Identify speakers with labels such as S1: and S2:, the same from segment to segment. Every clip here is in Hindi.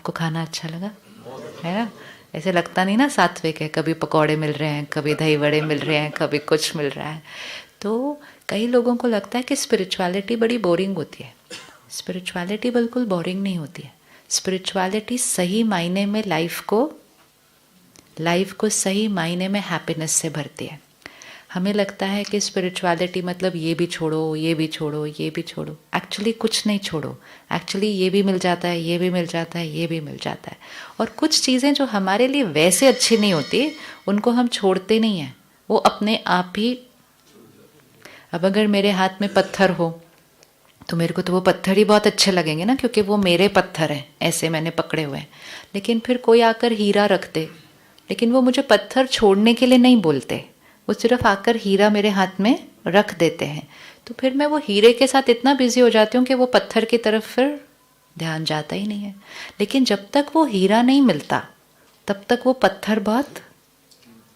S1: आपको खाना अच्छा लगा है ना? ऐसे लगता नहीं ना सात्विक है, कभी पकौड़े मिल रहे हैं, कभी दही बड़े मिल रहे हैं, कभी कुछ मिल रहा है। तो कई लोगों को लगता है कि स्पिरिचुअलिटी बड़ी बोरिंग होती है। स्पिरिचुअलिटी बिल्कुल बोरिंग नहीं होती है। स्पिरिचुअलिटी सही मायने में लाइफ को सही मायने में हैप्पीनेस से भरती है। हमें लगता है कि स्पिरिचुअलिटी मतलब ये भी छोड़ो, ये भी छोड़ो, ये भी छोड़ो। एक्चुअली कुछ नहीं छोड़ो। एक्चुअली ये भी मिल जाता है, ये भी मिल जाता है, ये भी मिल जाता है। और कुछ चीज़ें जो हमारे लिए वैसे अच्छी नहीं होती, उनको हम छोड़ते नहीं हैं, वो अपने आप ही। अब अगर मेरे हाथ में पत्थर हो तो मेरे को तो वो पत्थर ही बहुत अच्छे लगेंगे ना, क्योंकि वो मेरे पत्थर हैं, ऐसे मैंने पकड़े हुए हैं। लेकिन फिर कोई आकर हीरा रख दे, लेकिन वो मुझे पत्थर छोड़ने के लिए नहीं बोलते, वो सिर्फ आकर हीरा मेरे हाथ में रख देते हैं। तो फिर मैं वो हीरे के साथ इतना बिजी हो जाती हूँ कि वो पत्थर की तरफ फिर ध्यान जाता ही नहीं है। लेकिन जब तक वो हीरा नहीं मिलता तब तक वो पत्थर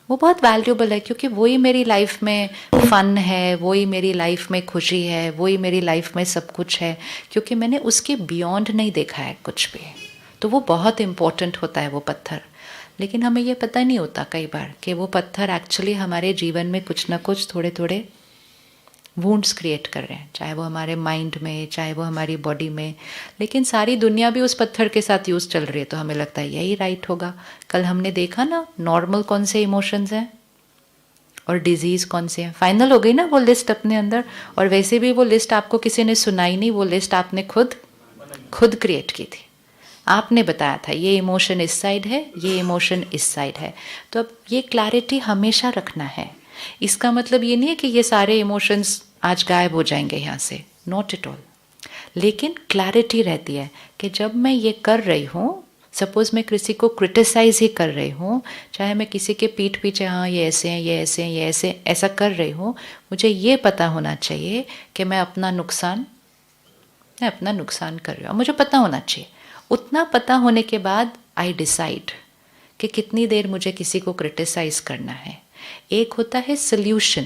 S1: बहुत वैल्यूबल है, क्योंकि वही मेरी लाइफ में फन है, वही मेरी लाइफ में खुशी है, वही मेरी लाइफ में सब कुछ है, क्योंकि मैंने उसके बियॉन्ड नहीं देखा है कुछ भी। तो वो बहुत इम्पोर्टेंट होता है वो पत्थर। लेकिन हमें ये पता नहीं होता कई बार कि वो पत्थर एक्चुअली हमारे जीवन में कुछ ना कुछ थोड़े थोड़े वुंड्स क्रिएट कर रहे हैं, चाहे वो हमारे माइंड में, चाहे वो हमारी बॉडी में। लेकिन सारी दुनिया भी उस पत्थर के साथ यूज़ चल रही है, तो हमें लगता है यही राइट होगा। कल हमने देखा ना, नॉर्मल कौन से इमोशंस हैं और डिजीज़ कौन से हैं। फाइनल हो गई ना वो लिस्ट अपने अंदर। और वैसे भी वो लिस्ट आपको किसी ने सुनाई नहीं, वो लिस्ट आपने खुद क्रिएट की थी। आपने बताया था ये इमोशन इस साइड है, ये इमोशन इस साइड है। तो अब ये क्लैरिटी हमेशा रखना है। इसका मतलब ये नहीं है कि ये सारे इमोशंस आज गायब हो जाएंगे यहाँ से, नॉट एट ऑल। लेकिन क्लैरिटी रहती है कि जब मैं ये कर रही हूँ, सपोज़ मैं किसी को क्रिटिसाइज ही कर रही हूँ, चाहे मैं किसी के पीठ पीछे हाँ ये ऐसे हैं, ये ऐसे हैं, ये ऐसे, ऐसा कर रही हूँ, मुझे ये पता होना चाहिए कि मैं अपना नुकसान कर रही हूँ। मुझे पता होना चाहिए। उतना पता होने के बाद आई डिसाइड कि कितनी देर मुझे किसी को क्रिटिसाइज करना है। एक होता है सल्यूशन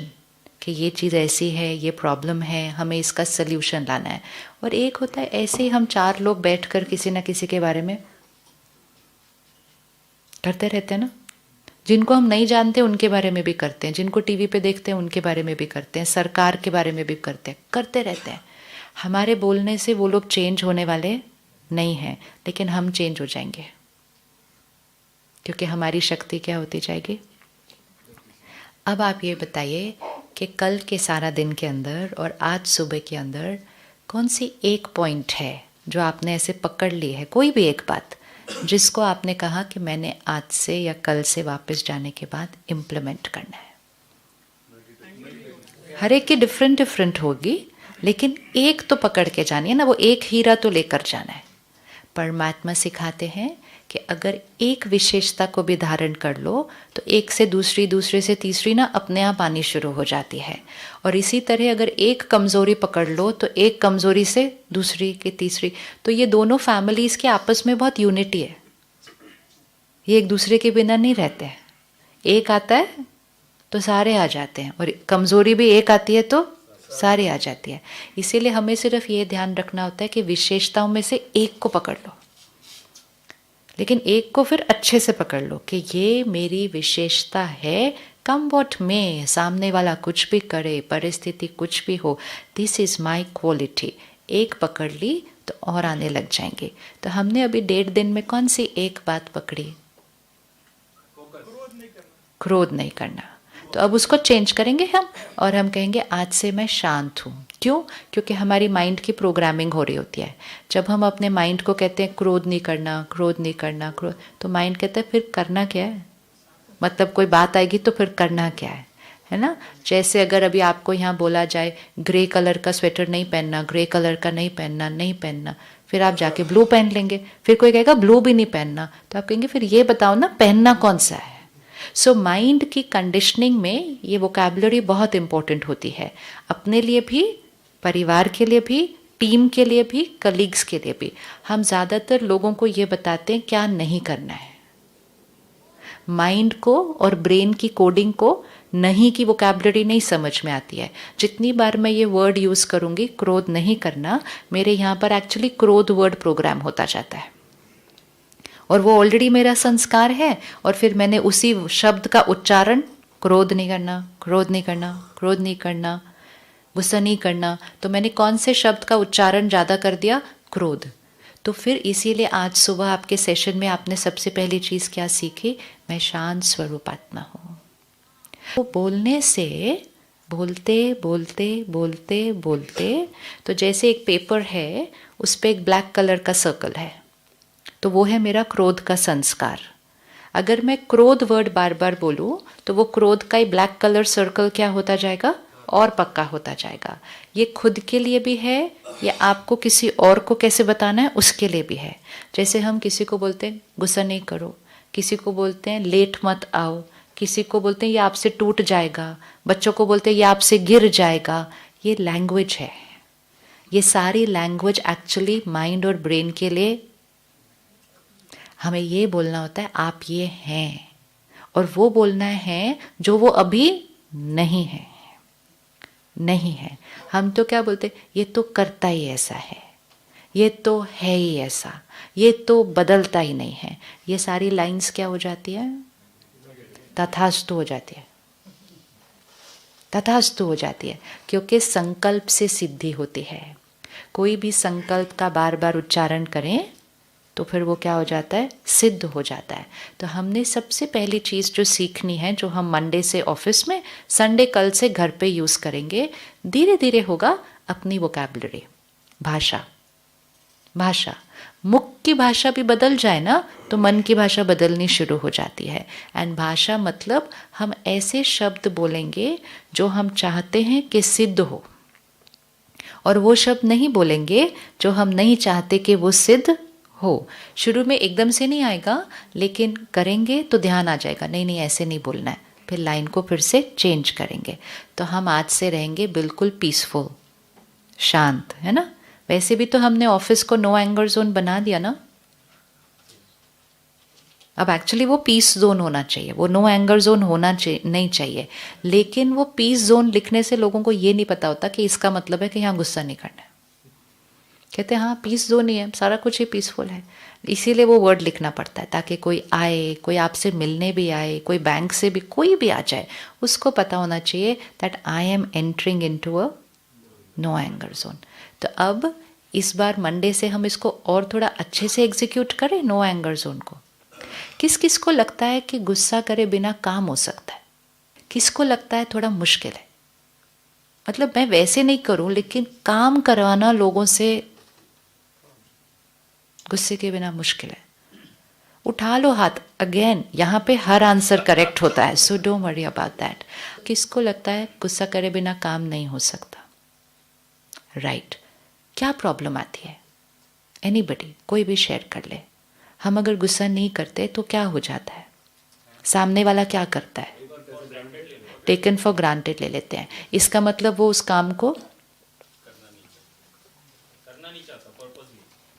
S1: कि ये चीज़ ऐसी है, ये प्रॉब्लम है, हमें इसका सल्यूशन लाना है। और एक होता है ऐसे ही हम 4 लोग बैठकर किसी ना किसी के बारे में करते रहते हैं ना। जिनको हम नहीं जानते उनके बारे में भी करते हैं, जिनको टीवी पे देखते हैं उनके बारे में भी करते हैं, सरकार के बारे में भी करते रहते हैं। हमारे बोलने से वो लोग चेंज होने वाले नहीं हैं, लेकिन हम चेंज हो जाएंगे, क्योंकि हमारी शक्ति क्या होती जाएगी। अब आप ये बताइए कि कल के सारा दिन के अंदर और आज सुबह के अंदर कौन सी एक पॉइंट है जो आपने ऐसे पकड़ ली है, कोई भी एक बात जिसको आपने कहा कि मैंने आज से या कल से वापस जाने के बाद इम्प्लीमेंट करना है। हर एक की डिफरेंट होगी, लेकिन एक तो पकड़ के जानी है ना, वो एक हीरा तो लेकर जाना है। परमात्मा सिखाते हैं कि अगर एक विशेषता को भी धारण कर लो तो एक से दूसरी, दूसरे से तीसरी ना अपने आप आनी शुरू हो जाती है। और इसी तरह अगर एक कमज़ोरी पकड़ लो तो एक कमज़ोरी से दूसरी की तीसरी। तो ये दोनों फैमिलीज़ के आपस में बहुत यूनिटी है, ये एक दूसरे के बिना नहीं रहते हैं। एक आता है तो सारे आ जाते हैं, और कमज़ोरी भी एक आती है तो सारे आ जाती है। इसीलिए हमें सिर्फ ये ध्यान रखना होता है कि विशेषताओं में से एक को पकड़ लो, लेकिन एक को फिर अच्छे से पकड़ लो कि ये मेरी विशेषता है। कम वॉट में, सामने वाला कुछ भी करे, परिस्थिति कुछ भी हो, दिस इज़ माई क्वालिटी। एक पकड़ ली तो और आने लग जाएंगे। तो हमने अभी 1.5 दिन में कौन सी एक बात पकड़ी? क्रोध नहीं करना। तो अब उसको चेंज करेंगे हम, और हम कहेंगे आज से मैं शांत हूँ। क्यों? क्योंकि हमारी माइंड की प्रोग्रामिंग हो रही होती है। जब हम अपने माइंड को कहते हैं क्रोध नहीं करना, क्रोध नहीं करना, क्रोध, तो माइंड कहता है फिर करना क्या है? मतलब कोई बात आएगी तो फिर करना क्या है ना? जैसे अगर अभी आपको यहाँ बोला जाए ग्रे कलर का स्वेटर नहीं पहनना, ग्रे कलर का नहीं पहनना, फिर आप जाके ब्लू पहन लेंगे। फिर कोई कहेगा ब्लू भी नहीं पहनना, तो आप कहेंगे फिर ये बताओ ना पहनना कौन सा है। सो माइंड की कंडीशनिंग में ये वोकैबुलरी बहुत इंपॉर्टेंट होती है, अपने लिए भी, परिवार के लिए भी, टीम के लिए भी, कलीग्स के लिए भी। हम ज़्यादातर लोगों को ये बताते हैं क्या नहीं करना है। माइंड को और ब्रेन की कोडिंग को नहीं की वोकैबुलरी नहीं समझ में आती है। जितनी बार मैं ये वर्ड यूज़ करूँगी क्रोध नहीं करना, मेरे यहाँ पर एक्चुअली क्रोध वर्ड प्रोग्राम होता जाता है। और वो ऑलरेडी मेरा संस्कार है, और फिर मैंने उसी शब्द का उच्चारण, क्रोध नहीं करना, क्रोध नहीं करना, क्रोध नहीं करना, गुस्सा नहीं करना, तो मैंने कौन से शब्द का उच्चारण ज़्यादा कर दिया? क्रोध। तो फिर इसीलिए आज सुबह आपके सेशन में आपने सबसे पहली चीज़ क्या सीखी? मैं शांत स्वरूप आत्मा हूँ। वो बोलने से, बोलते बोलते बोलते बोलते, तो जैसे एक पेपर है उस पर एक ब्लैक कलर का सर्कल है, तो वो है मेरा क्रोध का संस्कार। अगर मैं क्रोध वर्ड बार बार बोलूँ तो वो क्रोध का ही ब्लैक कलर सर्कल क्या होता जाएगा? और पक्का होता जाएगा। ये खुद के लिए भी है, या आपको किसी और को कैसे बताना है उसके लिए भी है। जैसे हम किसी को बोलते हैं गुस्सा नहीं करो, किसी को बोलते हैं लेट मत आओ, किसी को बोलते हैं ये आपसे टूट जाएगा, बच्चों को बोलते हैं ये आपसे गिर जाएगा। ये लैंग्वेज है। ये सारी लैंग्वेज एक्चुअली माइंड और ब्रेन के लिए, हमें ये बोलना होता है आप ये हैं, और वो बोलना है जो वो अभी नहीं है, नहीं है। हम तो क्या बोलते, ये तो करता ही ऐसा है, ये तो है ही ऐसा, ये तो बदलता ही नहीं है। ये सारी लाइंस क्या हो जाती है? तथास्तु हो जाती है, तथास्तु हो जाती है, क्योंकि संकल्प से सिद्धि होती है। कोई भी संकल्प का बार बार उच्चारण करें तो फिर वो क्या हो जाता है? सिद्ध हो जाता है। तो हमने सबसे पहली चीज़ जो सीखनी है, जो हम मंडे से ऑफिस में, संडे कल से घर पे यूज़ करेंगे, धीरे धीरे होगा अपनी वोकैबुलरी, भाषा। भाषा, मुख की भाषा भी बदल जाए ना तो मन की भाषा बदलनी शुरू हो जाती है। एंड भाषा मतलब हम ऐसे शब्द बोलेंगे जो हम चाहते हैं कि सिद्ध हो, और वो शब्द नहीं बोलेंगे जो हम नहीं चाहते कि वो सिद्ध हो। शुरू में एकदम से नहीं आएगा, लेकिन करेंगे तो ध्यान आ जाएगा, नहीं नहीं ऐसे नहीं बोलना है, फिर लाइन को फिर से चेंज करेंगे। तो हम आज से रहेंगे बिल्कुल पीसफुल, शांत, है ना। वैसे भी तो हमने ऑफिस को नो एंगर जोन बना दिया ना। अब एक्चुअली वो पीस जोन होना चाहिए, वो नो एंगर जोन होना नहीं चाहिए। लेकिन वो पीस जोन लिखने से लोगों को ये नहीं पता होता कि इसका मतलब है कि यहाँ गुस्सा नहीं करना है। कहते हैं हाँ पीस जोन ही है, सारा कुछ ही पीसफुल है। इसीलिए वो वर्ड लिखना पड़ता है, ताकि कोई आए, कोई आपसे मिलने भी आए, कोई बैंक से भी कोई भी आ जाए, उसको पता होना चाहिए that I am entering into a no anger zone. तो अब इस बार मंडे से हम इसको और थोड़ा अच्छे से एग्जीक्यूट करें, नो एंगर जोन को। किस किस को लगता है कि गुस्सा करे बिना काम हो सकता है? किसको लगता है थोड़ा मुश्किल है? मतलब मैं वैसे नहीं करूं, लेकिन काम करवाना लोगों से गुस्से के बिना मुश्किल है। उठा लो हाथ। अगेन यहाँ पे हर आंसर करेक्ट होता है, so don't worry about that. किसको लगता है गुस्सा करे बिना काम नहीं हो सकता? राइट। क्या प्रॉब्लम आती है? एनीबडी, कोई भी शेयर कर ले। हम अगर गुस्सा नहीं करते तो क्या हो जाता है? सामने वाला क्या करता है? टेकन फॉर ग्रांटेड ले लेते हैं। इसका मतलब वो उस काम को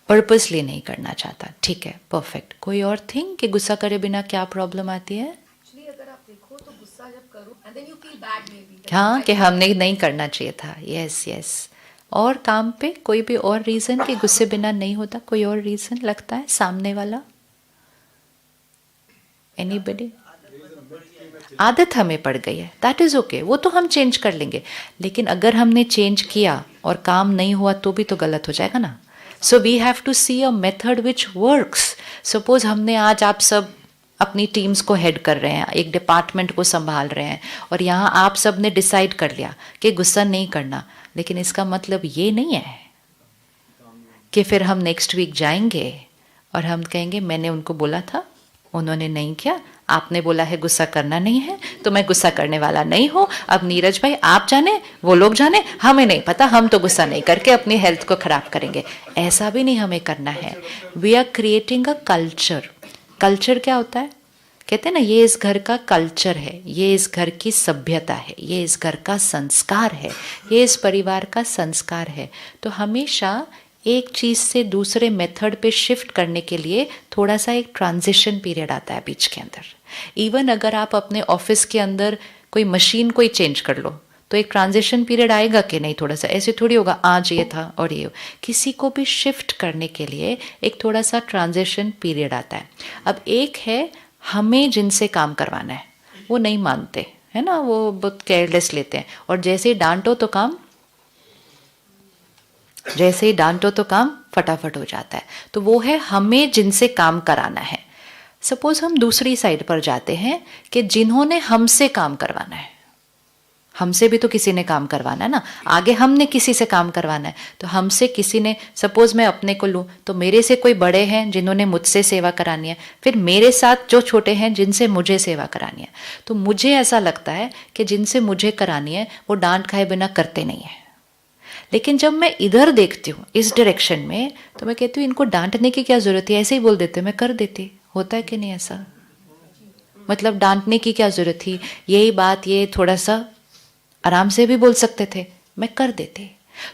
S1: पर्पसली नहीं करना चाहता। ठीक है, परफेक्ट। कोई और थिंग कि गुस्सा करे बिना क्या प्रॉब्लम आती है?
S2: अगर आप देखो तो गुस्सा जब करो and then you feel bad maybe,
S1: हाँ, कि हमने नहीं करना चाहिए था। Yes yes. और काम पे कोई भी और रीज़न कि गुस्से बिना नहीं होता? कोई और रीज़न लगता है सामने वाला? एनीबडी? आदत हमें पड़ गई है, दैट इज़ ओके, वो तो हम चेंज कर लेंगे। लेकिन अगर हमने चेंज किया और काम नहीं हुआ तो भी तो गलत हो जाएगा ना। So we have to see a method which works. Suppose हमने आज, आप सब अपनी टीम्स को हेड कर रहे हैं, एक डिपार्टमेंट को संभाल रहे हैं, और यहाँ आप सब ने डिसाइड कर लिया कि गुस्सा नहीं करना, लेकिन इसका मतलब ये नहीं है कि फिर हम नेक्स्ट वीक जाएंगे और हम कहेंगे मैंने उनको बोला था, उन्होंने नहीं किया, आपने बोला है गुस्सा करना नहीं है, तो मैं गुस्सा करने वाला नहीं हूँ। अब नीरज भाई आप जाने, वो लोग जाने, हमें नहीं पता, हम तो गुस्सा नहीं करके अपनी हेल्थ को खराब करेंगे। ऐसा भी नहीं हमें करना है। We are creating a culture. Culture क्या होता है? कहते हैं ना, ये इस घर का कल्चर है, ये इस घर की सभ्यता है, ये इस घर का संस्कार है, ये इस परिवार का संस्कार है। तो हमेशा एक चीज़ से दूसरे मेथड पे शिफ्ट करने के लिए थोड़ा सा एक ट्रांजिशन पीरियड आता है बीच के अंदर। इवन अगर आप अपने ऑफिस के अंदर कोई मशीन कोई चेंज कर लो तो एक ट्रांजिशन पीरियड आएगा कि नहीं, थोड़ा सा ऐसे थोड़ी होगा आज ये था और ये किसी को भी शिफ्ट करने के लिए एक थोड़ा सा ट्रांजिशन पीरियड आता है। अब एक है हमें जिनसे काम करवाना है वो नहीं मानते है ना, वो बहुत केयरलेस लेते हैं और जैसे ही डांटो तो काम फटाफट हो जाता है। तो वो है हमें जिनसे काम कराना है। सपोज हम दूसरी साइड पर जाते हैं कि जिन्होंने हमसे काम करवाना है, हमसे भी तो किसी ने काम करवाना है ना, आगे हमने किसी से काम करवाना है। तो हमसे किसी ने, सपोज मैं अपने को लूँ तो मेरे से कोई बड़े हैं जिन्होंने मुझसे सेवा करानी है, फिर मेरे साथ जो छोटे हैं जिनसे मुझे सेवा करानी है। तो मुझे ऐसा लगता है कि जिनसे मुझे करानी है वो डांट खाए बिना करते नहीं है। लेकिन जब मैं इधर देखती हूँ इस डायरेक्शन में तो मैं कहती हूँ इनको डांटने की क्या जरूरत है, ऐसे ही बोल देते मैं कर देती। होता है कि नहीं ऐसा? मतलब डांटने की क्या जरूरत थी, यही बात ये थोड़ा सा आराम से भी बोल सकते थे, मैं कर देती।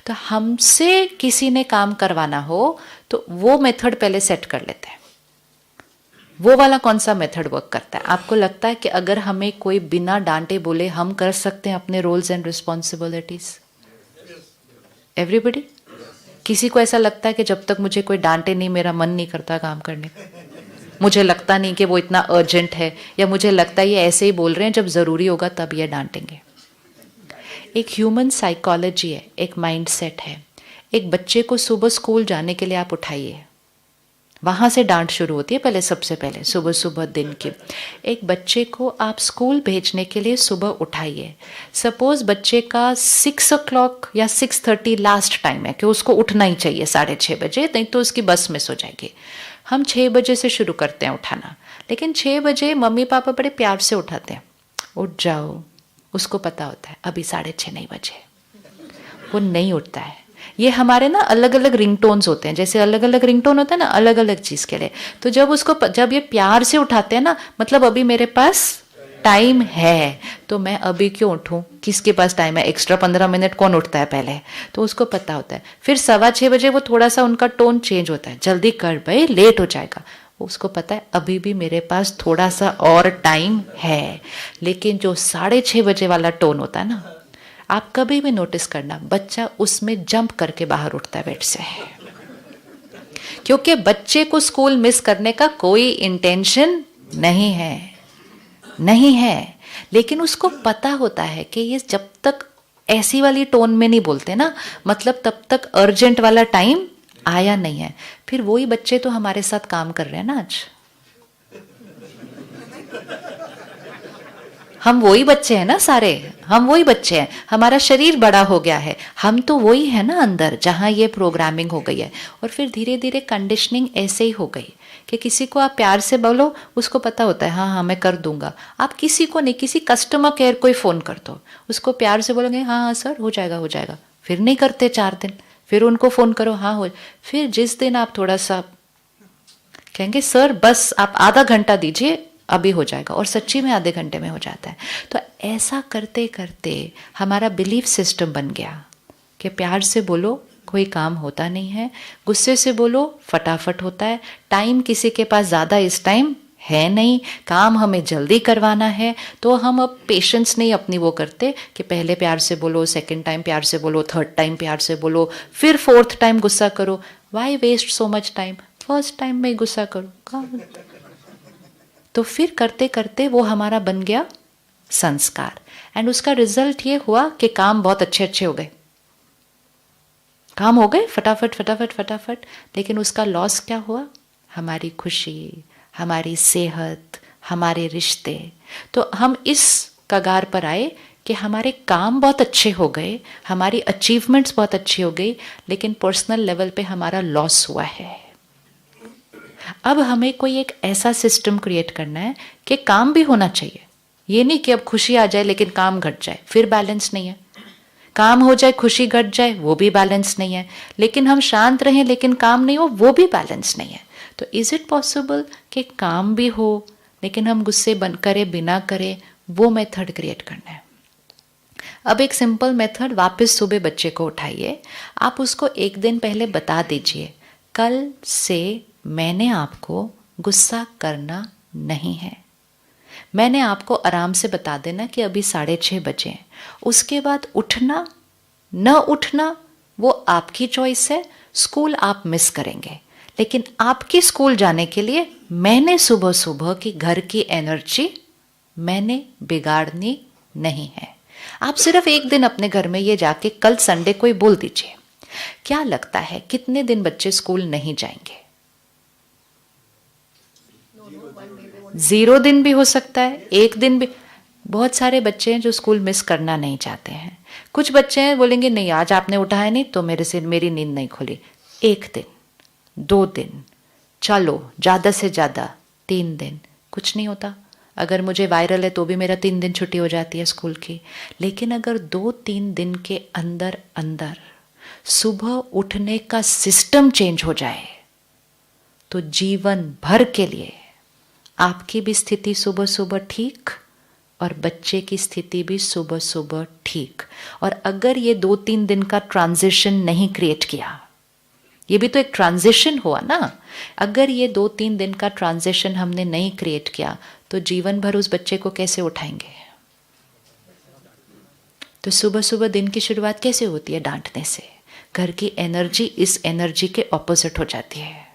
S1: तो हमसे किसी ने काम करवाना हो तो वो मेथड पहले सेट कर लेते हैं। वो वाला कौन सा मेथड वर्क करता है? आपको लगता है कि अगर हमें कोई बिना डांटे बोले हम कर सकते हैं अपने रोल्स एंड रिस्पॉन्सिबिलिटीज? एवरीबडी? किसी को ऐसा लगता है कि जब तक मुझे कोई डांटे नहीं मेरा मन नहीं करता काम करने का, मुझे लगता नहीं कि वो इतना अर्जेंट है, या मुझे लगता है ये ऐसे ही बोल रहे हैं, जब ज़रूरी होगा तब ये डांटेंगे। एक ह्यूमन साइकोलॉजी है, एक माइंडसेट है। एक बच्चे को सुबह स्कूल जाने के लिए आप उठाइए, वहाँ से डांट शुरू होती है पहले, सबसे पहले सुबह सुबह दिन की। एक बच्चे को आप स्कूल भेजने के लिए सुबह उठाइए। सपोज बच्चे का 6 o'clock या 6:30 लास्ट टाइम है कि उसको उठना ही चाहिए 6:30 बजे, नहीं तो उसकी बस मिस हो जाएगी। हम 6 बजे से शुरू करते हैं उठाना, लेकिन 6 बजे मम्मी पापा बड़े प्यार से उठाते हैं, उठ जाओ। उसको पता होता है अभी 6:30 नहीं बजे, वो नहीं उठता है। ये हमारे ना अलग अलग रिंगटोन्स होते हैं, जैसे अलग अलग रिंगटोन होता है ना अलग अलग चीज़ के लिए। तो जब ये प्यार से उठाते हैं ना, मतलब अभी मेरे पास टाइम है, तो मैं अभी क्यों उठूं, किसके पास टाइम है, एक्स्ट्रा 15 मिनट कौन उठता है पहले, तो उसको पता होता है। फिर 6:15 बजे वो थोड़ा सा उनका टोन चेंज होता है, जल्दी कर भाई लेट हो जाएगा। उसको पता है अभी भी मेरे पास थोड़ा सा और टाइम है। लेकिन जो 6:30 बजे वाला टोन होता है ना, आप कभी भी नोटिस करना, बच्चा उसमें जंप करके बाहर उठता है बेड से, क्योंकि बच्चे को स्कूल मिस करने का कोई इंटेंशन नहीं है। लेकिन उसको पता होता है कि ये जब तक ऐसी वाली टोन में नहीं बोलते ना, मतलब तब तक अर्जेंट वाला टाइम आया नहीं है। फिर वही बच्चे तो हमारे साथ काम कर रहे हैं ना आज, हम वही बच्चे हैं ना सारे, हम वही बच्चे हैं। हमारा शरीर बड़ा हो गया है, हम तो वही है ना अंदर जहाँ ये प्रोग्रामिंग हो गई है। और फिर धीरे धीरे कंडीशनिंग ऐसे ही हो गई कि किसी को आप प्यार से बोलो, उसको पता होता है हाँ हाँ मैं कर दूंगा। आप किसी को नहीं, किसी कस्टमर केयर को ही फ़ोन कर दो, उसको प्यार से बोलोगे हाँ हाँ सर हो जाएगा, फिर नहीं करते 4 दिन, फिर उनको फ़ोन करो हाँ हो, फिर जिस दिन आप थोड़ा सा कहेंगे सर बस आप आधा घंटा दीजिए अभी हो जाएगा, और सच्ची में आधे घंटे में हो जाता है। तो ऐसा करते करते हमारा बिलीफ सिस्टम बन गया कि प्यार से बोलो कोई काम होता नहीं है, गुस्से से बोलो फटाफट होता है, टाइम किसी के पास ज़्यादा इस टाइम है नहीं, काम हमें जल्दी करवाना है। तो हम अब पेशेंस नहीं अपनी वो करते कि पहले प्यार से बोलो, सेकंड टाइम प्यार से बोलो, थर्ड टाइम प्यार से बोलो, फिर 4th टाइम गुस्सा करो। Why waste so much time, first time में गुस्सा करो काम। तो फिर करते करते वो हमारा बन गया संस्कार, एंड उसका रिजल्ट ये हुआ कि काम बहुत अच्छे हो गए, काम हो गए फटाफट। लेकिन उसका लॉस क्या हुआ? हमारी खुशी, हमारी सेहत, हमारे रिश्ते। तो हम इस कगार पर आए कि हमारे काम बहुत अच्छे हो गए, हमारी अचीवमेंट्स बहुत अच्छी हो गई, लेकिन पर्सनल लेवल पे हमारा लॉस हुआ है। अब हमें कोई एक ऐसा सिस्टम क्रिएट करना है कि काम भी होना चाहिए। ये नहीं कि अब खुशी आ जाए लेकिन काम घट जाए, फिर बैलेंस नहीं है। काम हो जाए खुशी घट जाए, वो भी बैलेंस नहीं है। लेकिन हम शांत रहें लेकिन काम नहीं हो, वो भी बैलेंस नहीं है। तो इज इट पॉसिबल कि काम भी हो लेकिन हम गुस्से बन करे बिना करे, वो मेथड क्रिएट करना है। अब एक सिंपल मेथड, वापस सुबह बच्चे को उठाइए, आप उसको एक दिन पहले बता दीजिए कल से मैंने आपको गुस्सा करना नहीं है। मैंने आपको आराम से बता देना कि अभी 6:30 बजे हैं, उसके बाद उठना न उठना वो आपकी चॉइस है, स्कूल आप मिस करेंगे, लेकिन आपकी स्कूल जाने के लिए मैंने सुबह सुबह की घर की एनर्जी मैंने बिगाड़नी नहीं है। आप सिर्फ एक दिन अपने घर में ये जाके कल संडे को ही बोल दीजिए। क्या लगता है कितने दिन बच्चे स्कूल नहीं जाएंगे? 0 दिन भी हो सकता है, 1 दिन भी। बहुत सारे बच्चे हैं जो स्कूल मिस करना नहीं चाहते हैं। कुछ बच्चे हैं बोलेंगे नहीं आज आपने उठाया नहीं तो मेरी नींद नहीं खुली। 1 दिन, 2 दिन, चलो ज़्यादा से ज़्यादा 3 दिन, कुछ नहीं होता। अगर मुझे वायरल है तो भी मेरा 3 दिन छुट्टी हो जाती है स्कूल की। लेकिन अगर 2-3 दिन के अंदर अंदर सुबह उठने का सिस्टम चेंज हो जाए तो जीवन भर के लिए आपकी भी स्थिति सुबह सुबह ठीक और बच्चे की स्थिति भी सुबह सुबह ठीक। और अगर ये 2-3 दिन का ट्रांजिशन नहीं क्रिएट किया, ये भी तो एक ट्रांजिशन हुआ ना, अगर ये 2-3 दिन का ट्रांजिशन हमने नहीं क्रिएट किया तो जीवन भर उस बच्चे को कैसे उठाएंगे? तो सुबह सुबह दिन की शुरुआत कैसे होती है? डांटने से। घर की एनर्जी इस एनर्जी के ऑपोजिट हो जाती है।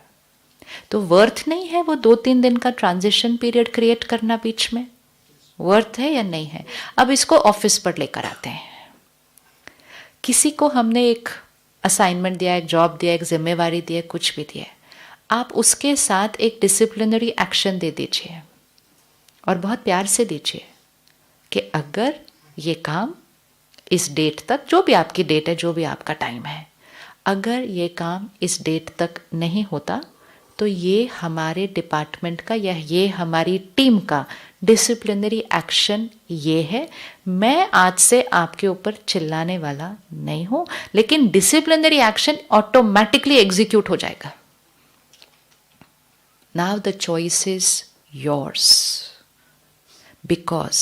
S1: तो वर्थ नहीं है वो 2-3 दिन का ट्रांजिशन पीरियड क्रिएट करना बीच में? वर्थ है या नहीं है? अब इसको ऑफिस पर लेकर आते हैं। किसी को हमने एक असाइनमेंट दिया, एक जॉब दिया, एक जिम्मेवारी दी है, कुछ भी दिया, आप उसके साथ एक डिसिप्लिनरी एक्शन दे दीजिए और बहुत प्यार से दीजिए कि अगर ये काम इस डेट तक, जो भी आपकी डेट है, जो भी आपका टाइम है, अगर ये काम इस डेट तक नहीं होता तो ये हमारे डिपार्टमेंट का या ये हमारी टीम का डिसिप्लिनरी एक्शन ये है। मैं आज से आपके ऊपर चिल्लाने वाला नहीं हूं, लेकिन डिसिप्लिनरी एक्शन ऑटोमेटिकली एग्जीक्यूट हो जाएगा। Now the choice is yours, because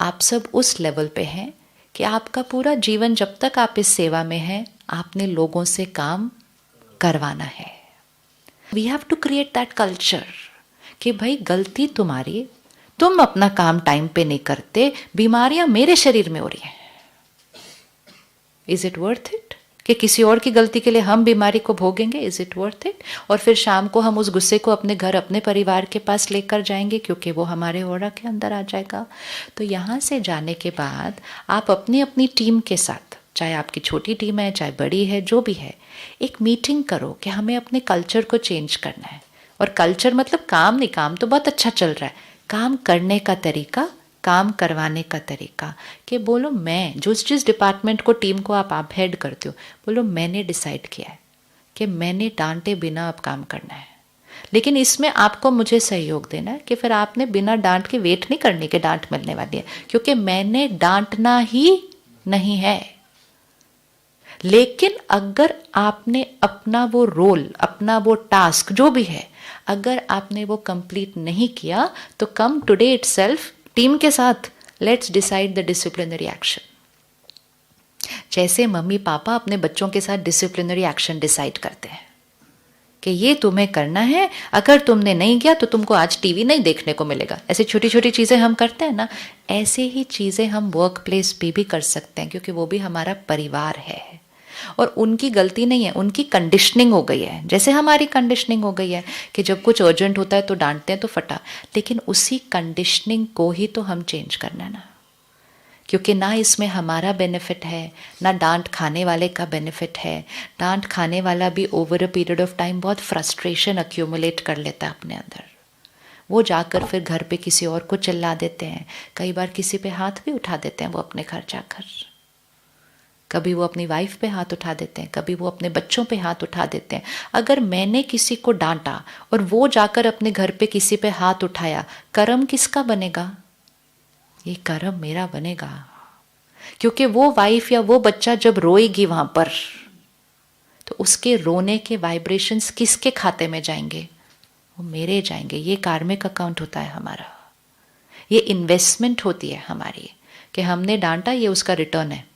S1: आप सब उस लेवल पे हैं कि आपका पूरा जीवन जब तक आप इस सेवा में हैं आपने लोगों से काम करवाना है। We have to create that culture कि भाई गलती तुम्हारी, तुम अपना काम टाइम पे नहीं करते, बीमारियां मेरे शरीर में हो रही हैं। इज इट वर्थ इट कि किसी और की गलती के लिए हम बीमारी को भोगेंगे? Is it worth it? और फिर शाम को हम उस गुस्से को अपने घर, अपने परिवार के पास लेकर जाएंगे क्योंकि वो हमारे ऑरा के अंदर आ जाएगा। तो यहाँ से जाने के बाद आप अपनी अपनी टीम के साथ, चाहे आपकी छोटी टीम है चाहे बड़ी है, जो भी है, एक मीटिंग करो कि हमें अपने कल्चर को चेंज करना है। और कल्चर मतलब काम नहीं, काम तो बहुत अच्छा चल रहा है, काम करने का तरीका, काम करवाने का तरीका। कि बोलो मैं जिस डिपार्टमेंट को, टीम को आप हेड करते हो, बोलो मैंने डिसाइड किया है कि मैंने डांटे बिना अब काम करना है। लेकिन इसमें आपको मुझे सहयोग देना है कि फिर आपने बिना डांट के वेट नहीं करने के डांट मिलने वाली है, क्योंकि मैंने डांटना ही नहीं है। लेकिन अगर आपने अपना वो रोल, अपना वो टास्क जो भी है, अगर आपने वो कंप्लीट नहीं किया तो कम टुडे इटसेल्फ टीम के साथ let's decide the disciplinary action. जैसे मम्मी पापा अपने बच्चों के साथ डिसिप्लिनरी एक्शन डिसाइड करते हैं कि ये तुम्हें करना है, अगर तुमने नहीं किया तो तुमको आज टीवी नहीं देखने को मिलेगा। ऐसे छोटी छोटी चीज़ें हम करते हैं ना, ऐसे ही चीज़ें हम वर्क प्लेस पे भी कर सकते हैं, क्योंकि वो भी हमारा परिवार है और उनकी गलती नहीं है, उनकी कंडीशनिंग हो गई है। जैसे हमारी कंडीशनिंग हो गई है कि जब कुछ अर्जेंट होता है तो डांटते हैं तो फटा, लेकिन उसी कंडीशनिंग को ही तो हम चेंज करना है ना, क्योंकि ना इसमें हमारा बेनिफिट है ना डांट खाने वाले का बेनिफिट है। डांट खाने वाला भी over a period of time बहुत फ्रस्ट्रेशन अक्यूमुलेट कर लेता है अपने अंदर। वो जाकर फिर घर पे किसी और को चिल्ला देते हैं, कई बार किसी पे हाथ भी उठा देते हैं वो अपने घर जाकर। कभी वो अपनी वाइफ पे हाथ उठा देते हैं, कभी वो अपने बच्चों पे हाथ उठा देते हैं। अगर मैंने किसी को डांटा और वो जाकर अपने घर पे किसी पे हाथ उठाया, कर्म किसका बनेगा? ये कर्म मेरा बनेगा, क्योंकि वो वाइफ या वो बच्चा जब रोएगी वहां पर, तो उसके रोने के वाइब्रेशंस किसके खाते में जाएंगे? वो मेरे जाएंगे। ये कार्मिक अकाउंट होता है हमारा, ये इन्वेस्टमेंट होती है हमारी कि हमने डांटा, ये उसका रिटर्न है।